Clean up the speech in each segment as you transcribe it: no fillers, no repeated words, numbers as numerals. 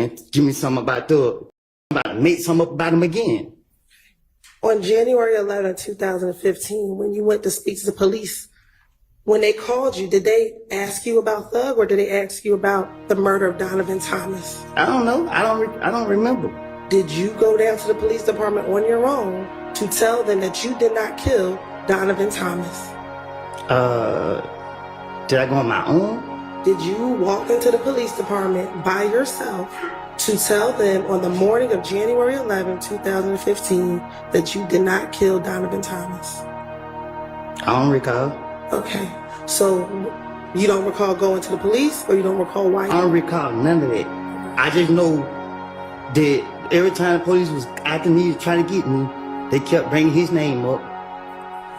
again. Give me something about Thug. I'm about to make something up about him again. On January 11, 2015, when you went to speak to the police, when they called you, did they ask you about Thug or did they ask you about the murder of Donovan Thomas? I don't know. I don't remember. Did you go down to the police department on your own to tell them that you did not kill Donovan Thomas? Did I go on my own? Did you walk into the police department by yourself to tell them on the morning of January 11, 2015 that you did not kill Donovan Thomas? I don't recall. Okay, so you don't recall going to the police or you don't recall why? I don't recall none of that. I just know that every time the police was after me, trying to get me, they kept bringing his name up.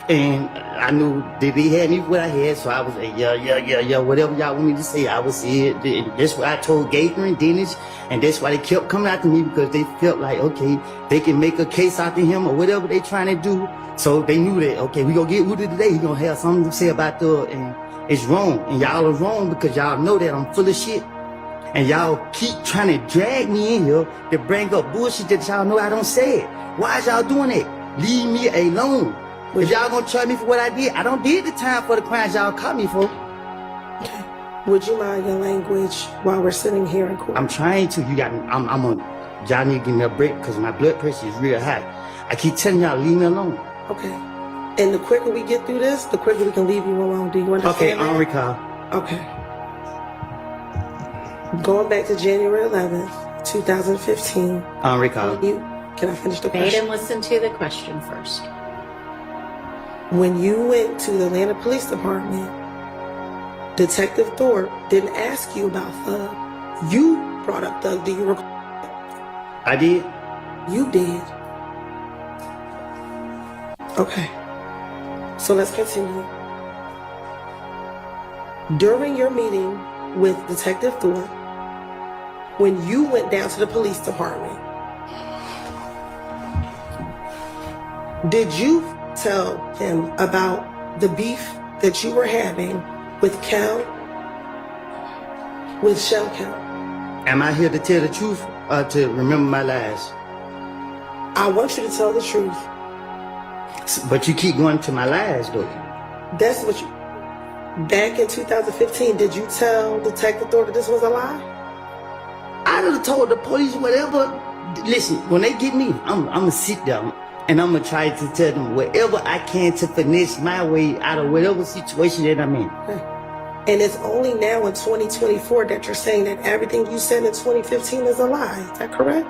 And I knew that they had me what I had, so I was like, yeah, whatever y'all want me to say, I would say it. And that's what I told Gator and Dennis, and that's why they kept coming after me, because they felt like, okay, they can make a case after him or whatever they trying to do. So they knew that, okay, we gonna get Woody today, he gonna have something to say about Thug, and it's wrong. And y'all are wrong because y'all know that I'm full of shit. And y'all keep trying to drag me in here to bring up bullshit that y'all know I don't say it. Why is y'all doing that? Leave me alone. If y'all gonna charge me for what I did, I don't did the time for the crimes y'all caught me for. Okay. Would you mind your language while we're sitting here in court? I'm trying to. Y'all need to give me a break because my blood pressure is real high. I keep telling y'all, leave me alone. Okay. And the quicker we get through this, the quicker we can leave you alone. Do you understand? Okay, I don't recall. Okay. Going back to January 11th, 2015. I don't recall. Can I finish the question? Wait and listen to the question first. When you went to the Atlanta Police Department, Detective Thorpe didn't ask you about Thug. You brought up Thug. Do you recall? I did. You did. Okay. So let's continue. During your meeting with Detective Thorpe, when you went down to the police department, did you tell him about the beef that you were having with Shell Cal? Am I here to tell the truth or to remember my lies? I want you to tell the truth. But you keep going to my lies, though. That's what you... Back in 2015, did you tell Detective Thorpe that this was a lie? I would have told the police whatever. Listen, when they get me, I'm going to sit down. And I'm going to try to tell them whatever I can to finesse my way out of whatever situation that I'm in. And it's only now in 2024 that you're saying that everything you said in 2015 is a lie. Is that correct?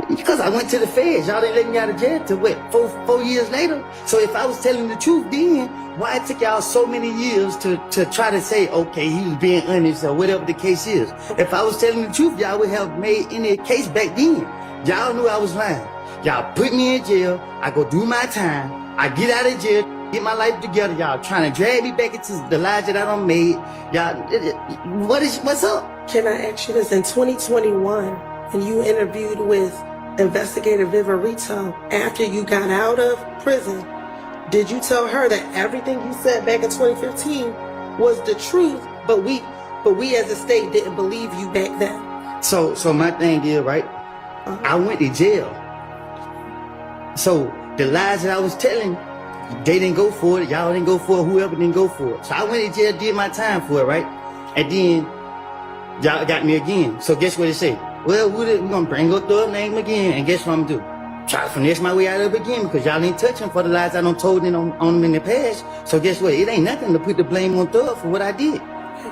Because I went to the feds. Y'all didn't let me out of jail till what, four years later? So if I was telling the truth then, why it took y'all so many years to try to say, okay, he was being honest or whatever the case is? If I was telling the truth, y'all would have made any case back then. Y'all knew I was lying. Y'all put me in jail, I go do my time, I get out of jail, get my life together, y'all trying to drag me back into the lies that I done made. Y'all, what's up? Can I ask you this? In 2021, when you interviewed with Investigator Viverito after you got out of prison, did you tell her that everything you said back in 2015 was the truth, but we as a state didn't believe you back then? So my thing is, right, I went to jail. So the lies that I was telling, they didn't go for it, y'all didn't go for it, whoever didn't go for it. So I went to jail, did my time for it, right? And then y'all got me again. So guess what it say? Well, we're gonna bring up the name again, and guess what I'm gonna do? Try to finesse my way out of it again, because y'all ain't touching for the lies I done told on them in the past. So guess what? It ain't nothing to put the blame on Thug for what I did.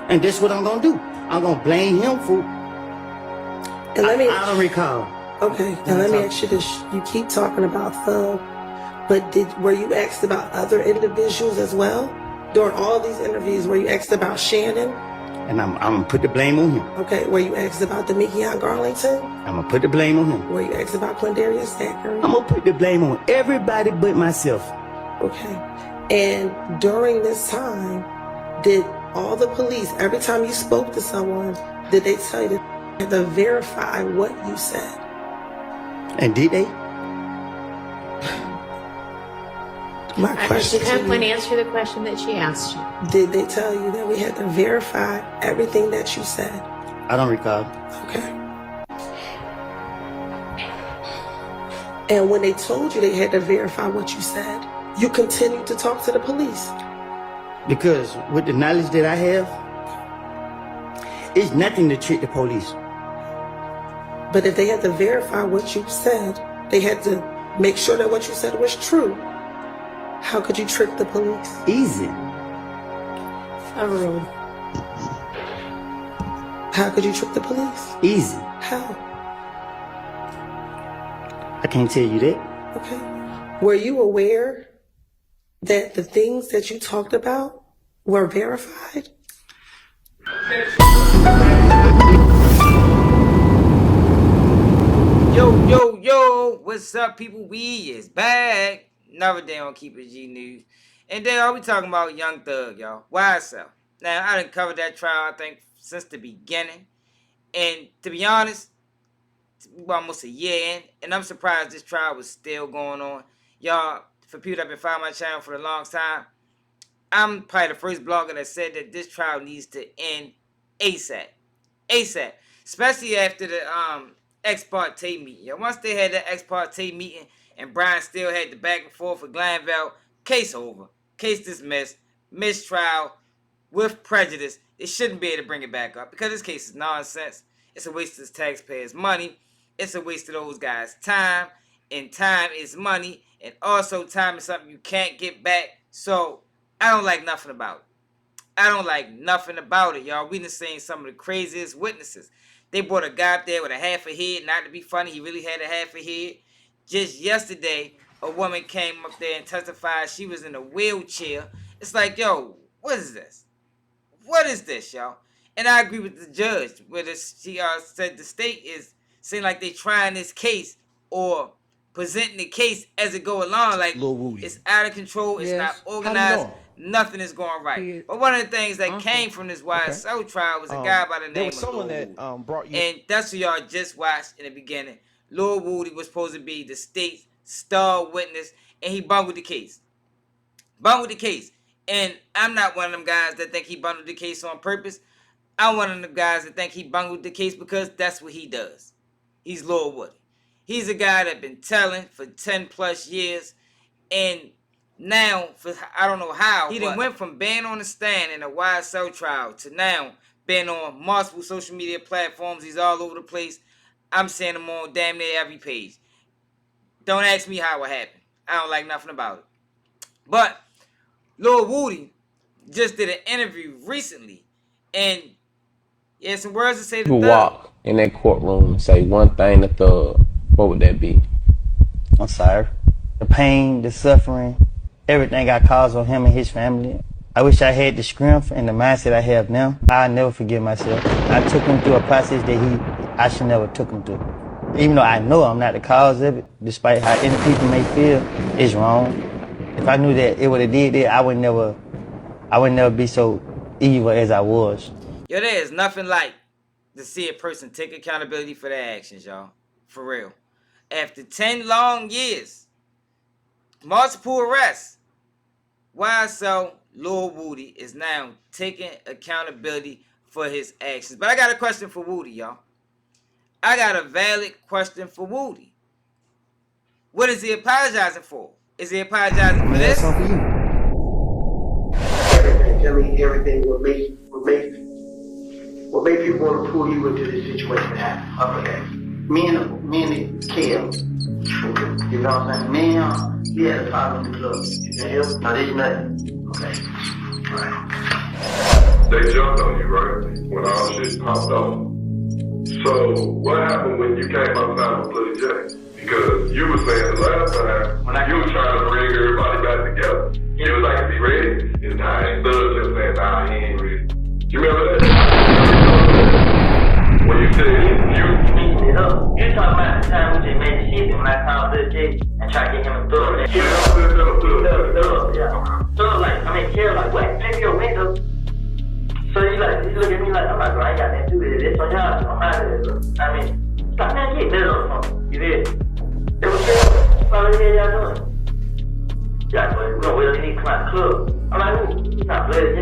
And that's what I'm gonna do. I'm gonna blame him for... And I don't recall. Okay, now let me ask you this. You keep talking about Thug, but were you asked about other individuals as well? During all these interviews, were you asked about Shannon? And I'm gonna put the blame on him. Okay, were you asked about Demikion Garlington? I'm gonna put the blame on him. Were you asked about Quindarius Zachary? I'm gonna put the blame on everybody but myself. Okay, and during this time, did all the police, every time you spoke to someone, did they tell you that you had to verify what you said? And did they? My question She can't answer the question that she asked you. Did they tell you that we had to verify everything that you said? I don't recall. Okay. And when they told you they had to verify what you said, you continued to talk to the police. Because with the knowledge that I have, it's nothing to trick the police. But if they had to verify what you said, they had to make sure that what you said was true. How could you trick the police? Easy. Overruled. How could you trick the police? Easy. How? I can't tell you that. Okay. Were you aware that the things that you talked about were verified? Yo, what's up, people? We is back. Another day on Keep It G News. And today, we talking about Young Thug, y'all. Why so? Now, I done covered that trial, I think, since the beginning. And to be honest, we're almost a year in, and I'm surprised this trial was still going on. Y'all, for people that have been following my channel for a long time, I'm probably the first blogger that said that this trial needs to end ASAP. ASAP. Especially after the ex parte meeting. Yo, once they had that ex parte meeting and Brian still had the back and forth with Glanville, case over. Case dismissed. Mistrial with prejudice. They shouldn't be able to bring it back up because this case is nonsense. It's a waste of the taxpayers' money. It's a waste of those guys' time. And time is money. And also time is something you can't get back. So I don't like nothing about it. I don't like nothing about it, y'all. We done seen some of the craziest witnesses. They brought a guy up there with a half a head. Not to be funny, he really had a half a head. Just yesterday, a woman came up there and testified she was in a wheelchair. It's like, yo, what is this? What is this, y'all? And I agree with the judge, where she said the state is seem like they trying this case or presenting the case as it go along. Like, it's out of control. It's not organized. Nothing is going right. But one of the things that came from this YSL trial was a guy by the name of Lil Woody. Brought you. And that's what y'all just watched in the beginning. Lil Woody was supposed to be the state's star witness, and he bungled the case. Bungled the case. And I'm not one of them guys that think he bungled the case on purpose. I'm one of them guys that think he bungled the case because that's what he does. He's Lil Woody. He's a guy that been telling for 10 plus years, and now, for I don't know how, he done went from being on the stand in a YSL trial to now being on multiple social media platforms. He's all over the place. I'm seeing him on damn near every page. Don't ask me how it happened. I don't like nothing about it. But Lil Woody just did an interview recently, and he had some words to say to You Thug. walk in that courtroom and say one thing to Thug, what would that be? I'm sorry. The pain, the suffering, everything I caused on him and his family. I wish I had the strength and the mindset I have now. I'll never forgive myself. I took him through a process that I should never took him through. Even though I know I'm not the cause of it, despite how any people may feel, it's wrong. If I knew that it would have did that, I would never be so evil as I was. Yo, there is nothing like to see a person take accountability for their actions, y'all. For real. After 10 long years, multiple arrests, YSL Lil Woody is now taking accountability for his actions. But I got a question for Woody, y'all. I got a valid question for Woody. What is he apologizing for? Is he apologizing for this? That's all for you. Tell me everything what made you want to pull you into this situation to happen. Okay. Me and Kale. You know what I'm saying? Me and he had a problem in the club. Is that him? No, there's nothing. Okay. Right. They jumped on you, right? When all shit popped off. So what happened when you came outside with Bloody J? Because you were saying the last time you were trying to bring everybody back together. You was like, be ready. And now Thug just saying, nah, he ain't ready. You remember that? When you said you beat it up. You talking about the time we just made the shit when I called Lil J and tried to get him a thug. Yeah. So like, Kale like, what? Take your window. So he look at me like, I'm like, bro, I ain't got nothing to do with it. So y'all, I'm out of this. Stop that shit, you did. It was good. What the hell y'all doing? Yeah, but we don't need to come out the club. I'm like, who? He's not Bloody J.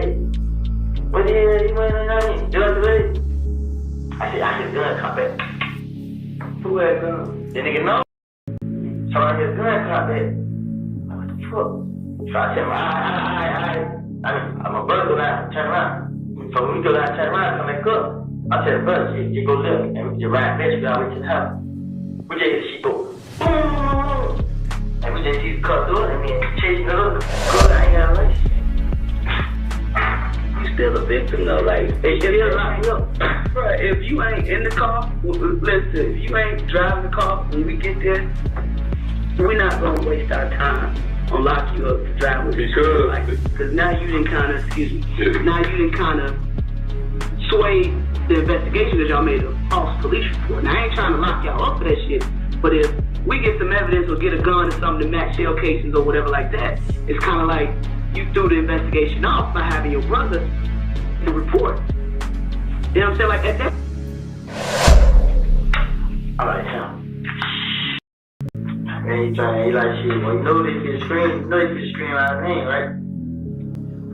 What the hell you went on? You like the lady? I said, gun come back. Who had gun? The nigga know. So I hear a gun clap back. What the fuck? So I said, I'm a brother go down, turn around. So when we go down, turn around, come back up. I said, brother, you go left, and we just ride fast, we all the way to the house. We just hear the sheet go, boom! And we just see the car door, and then chasing the other girl, I ain't got a race. You still a victim though, like, if you lock me up, bro, if you ain't in the car, listen, if you ain't driving the car when we get there, we're not gonna waste our time on lock you up to drive with us. Like, cause now you didn't kind of, now you didn't kind of sway the investigation because y'all made a false police report. Now I ain't trying to lock y'all up for that shit, but if we get some evidence or get a gun or something to match shell casings or whatever like that, it's kind of like you threw the investigation off by having your brother to report. You know what I'm saying? Like that. Alright, Sam. Man, he like shit. Well, you know they get scream. You know they get scream out of name, right?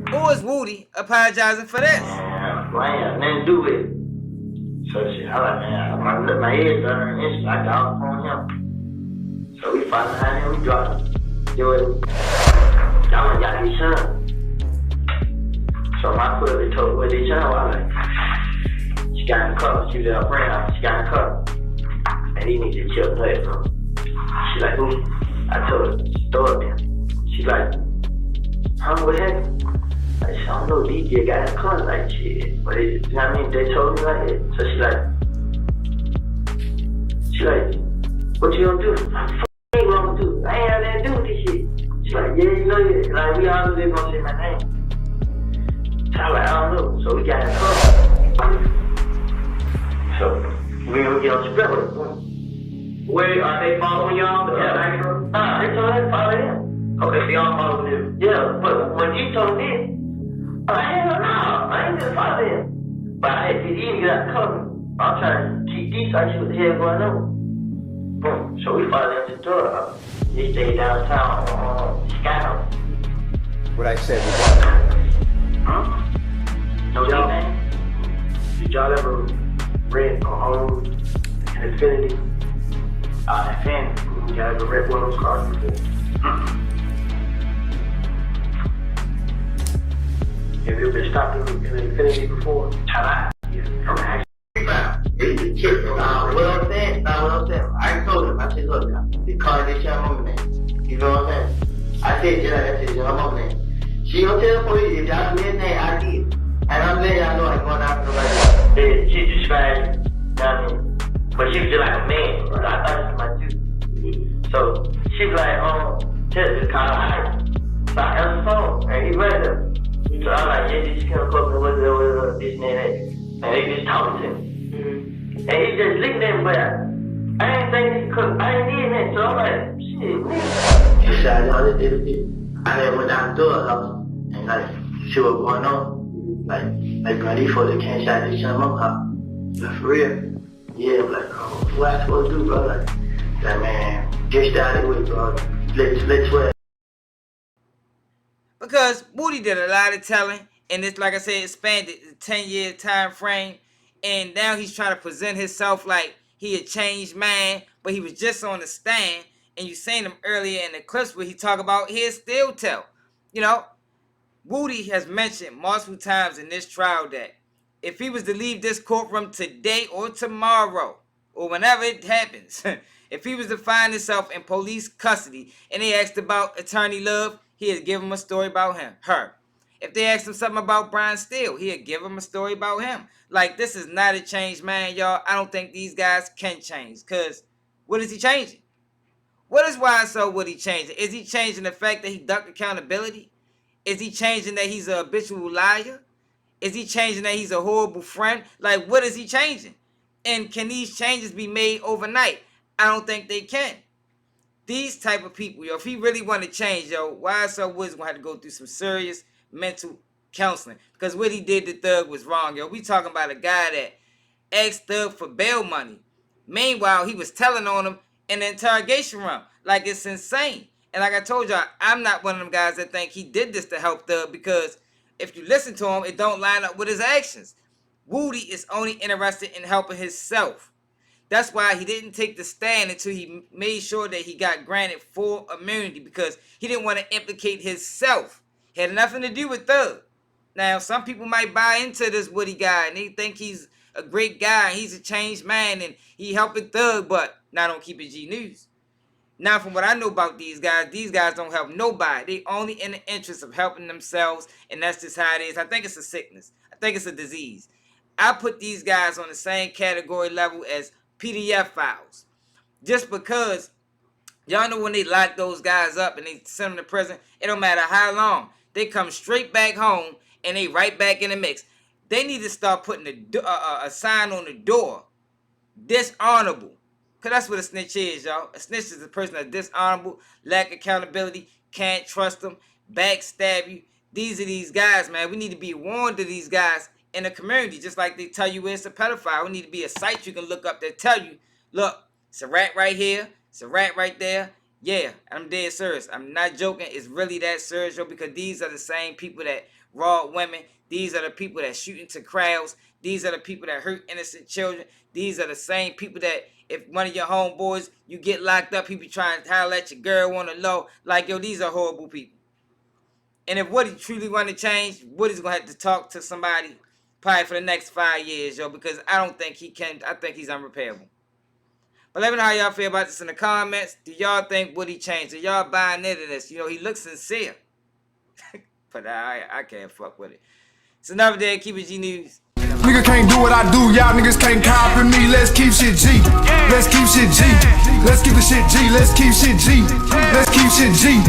Who is Woody apologizing for this? Man, well, I ain't got nothing to do with it. So shit, I like, man, my head started hurting. I got off on him. So we fought behind him, we dropped him. Do it. Y'all got his son. So my brother told what they son was like. She got in the car. She was at her friend's house. She got in the car. And he needed to chill the play from. She like, who? I told her, throw it there. She like, what happened? I said, I don't know, DJ got in the car like shit. But it, you know what I mean? They told me like it. So she like, what you gonna do? What the ain't gonna do? I ain't have nothing to do with this shit. She like, yeah, you know it. Like, we all knew they gonna say my name. So I was like, I don't know. So we got in the car. So we gonna get on the spell. Wait, are they following y'all? Yeah. They told us to follow them. Okay, so y'all follow them. Yeah, but when you told me, hell no, I ain't gonna follow them. But I had to even get out the cover. I'm trying to keep these, I see what the hell going on. Boom. So we followed them to the door. They stayed downtown on Skyhouse. What I said was Huh? No, y'all, did y'all ever rent or own an Infinity? Infinity. Y'all ever rent one of those cars before? Have you ever stopped in an Infinity before? Yeah. Okay. What I'm saying, I told him, I said, look, the car that y'all mama name. You know what I'm saying? I said, y'all mama name. She gonna tell the police, if y'all do anything, I did. And I'm letting y'all know I'm going out for nobody. Yeah, she described, you know what I mean? But she was just like a man, bro. I thought she was my dude. So she was like, tell the car, so I answered the phone, and he read her. So I'm like, yeah, this can't come up with this and that. And they just talking to him. And he just looking at me, but I ain't think he could, I ain't need that. So I'm like, shit, man. She said, y'all just did a bit. I then went down the door house and like, see what's going on. Like, bro, these folks that can't shot this shit up house. Like, for real. Yeah, I'm like, what I supposed to do, bro? Like, man, get started with, bro. Let's swear. Because Woody did a lot of telling, and it's like I said, expanded the 10-year time frame, and now he's trying to present himself like he had changed man, but he was just on the stand, and you seen him earlier in the clips where he talk about his still tell. You know, Woody has mentioned multiple times in this trial that if he was to leave this courtroom today or tomorrow, or whenever it happens, if he was to find himself in police custody and they asked about Attorney Love, he'd give him a story about her. If they asked him something about Brian Steele, he'd give him a story about him. Like, this is not a changed man, y'all. I don't think these guys can change. Because what is he changing? What is YSL what he changing? Is he changing the fact that he ducked accountability? Is he changing that he's a habitual liar? Is he changing that he's a horrible friend? Like, what is he changing? And can these changes be made overnight? I don't think they can. These type of people, yo, if he really want to change, yo, YSL Woods gonna have to go through some serious mental counseling. Because what he did to Thug was wrong, yo. We talking about a guy that asked Thug for bail money. Meanwhile, he was telling on him in the interrogation room. Like, it's insane. And like I told y'all, I'm not one of them guys that think he did this to help Thug, because if you listen to him, it don't line up with his actions. Woody is only interested in helping himself. That's why he didn't take the stand until he made sure that he got granted full immunity, because he didn't want to implicate himself. It had nothing to do with Thug. Now, some people might buy into this Woody guy and they think he's a great guy and he's a changed man and he helping Thug, but not on Keep It G News. Now, from what I know about these guys don't help nobody. They only in the interest of helping themselves, and that's just how it is. I think it's a sickness. I think it's a disease. I put these guys on the same category level as PDF files. Just because, y'all know when they lock those guys up and they send them to prison, it don't matter how long. They come straight back home and they right back in the mix. They need to start putting a sign on the door. Dishonorable. Because that's what a snitch is, y'all. A snitch is a person that's dishonorable, lack accountability, can't trust them, backstab you. These are these guys, man. We need to be warned of these guys in the community, just like they tell you it's a pedophile. We need to be a site you can look up that tell you, look, it's a rat right here, it's a rat right there. Yeah, I'm dead serious. I'm not joking. It's really that serious, yo, because these are the same people that rob women. These are the people that shoot into crowds. These are the people that hurt innocent children. These are the same people that if one of your homeboys, you get locked up, people trying to holler at your girl on the low. Like, yo, these are horrible people. And if Woody truly want to change, Woody's going to have to talk to somebody probably for the next 5 years, yo, because I don't think he can. I think he's unrepairable. But let me know how y'all feel about this in the comments. Do y'all think Woody changed? Are y'all buying into this? You know, he looks sincere. But I can't fuck with it. It's another day of Keep It G News. Nigga can't do what I do, y'all niggas can't copy me. Let's keep shit G. Let's keep shit G. Let's keep the shit G. Let's keep shit G. Let's keep shit G.